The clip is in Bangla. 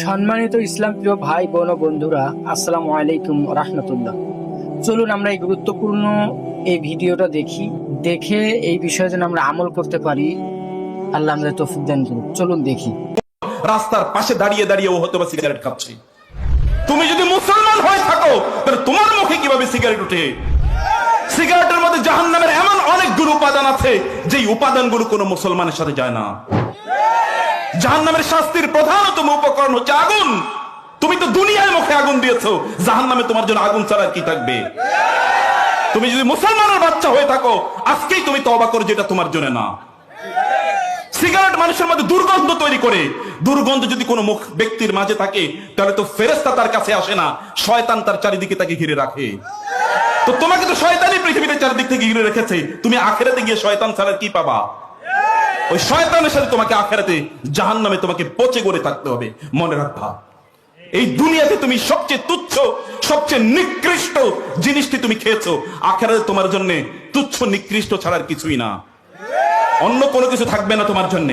সম্মানিত ইসলাম প্রিয় ভাই বোন ও বন্ধুরা, আসসালামু আলাইকুম রাহমাতুল্লাহ। চলুন আমরা এই গুরুত্বপূর্ণ এই ভিডিওটা দেখে এই বিষয়ে যেন আমরা আমল করতে পারি। আল্লাহ আমাদের তৌফিক দান করুন। চলুন দেখি। রাস্তার পাশে দাঁড়িয়ে দাঁড়িয়ে ও হয়তো বা সিগারেট খাচ্ছে। তুমি যদি মুসলমান হয়ে থাকো তাহলে তোমার মুখে কিভাবে সিগারেট উঠে? সিগারেটের মধ্যে জাহান্নামের এমন অনেকগুলো উপাদান আছে যেই উপাদানগুলো কোনো মুসলমানের সাথে যায় না। জাহান্নামের শাস্তির প্রধানতম উপকরণ হচ্ছে আগুন। তুমি তো দুনিয়ার মুখে আগুন দিয়েছো, জাহান্নামে তোমার জন্য আগুন ছাড়া কি থাকবে? তুমি যদি মুসলমানের বাচ্চা হয়ে থাকো আজকেই তুমি তওবা করো, যেটা তোমার জন্য না। সিগারেট মানুষের মধ্যে দুর্গন্ধ তৈরি করে। দুর্গন্ধ যদি কোনো ব্যক্তির মাঝে থাকে তাহলে তো ফেরেশতা তার কাছে আসে না, শয়তান তার চারিদিকে তাকে ঘিরে রাখে। তো তোমাকে তো শয়তানই পৃথিবীতে চারিদিক থেকে ঘিরে রেখেছে। তুমি আখিরাতে গিয়ে শয়তান ছাড়া কি পাবা? ওই শয়তানের সাথে তোমাকে আখিরাতে জাহান্নামে তোমাকে পচে গড়ে থাকতে হবে। মনে রাখবা, এই দুনিয়াতে তুমি সবচেয়ে তুচ্ছ সবচেয়ে নিকৃষ্ট জিনিসটি তুমি খেয়েছো, আখিরাতে তোমার জন্য তুচ্ছ নিকৃষ্ট ছাড়ার কিছুই না, অন্য কোনো কিছু থাকবে না তোমার জন্য।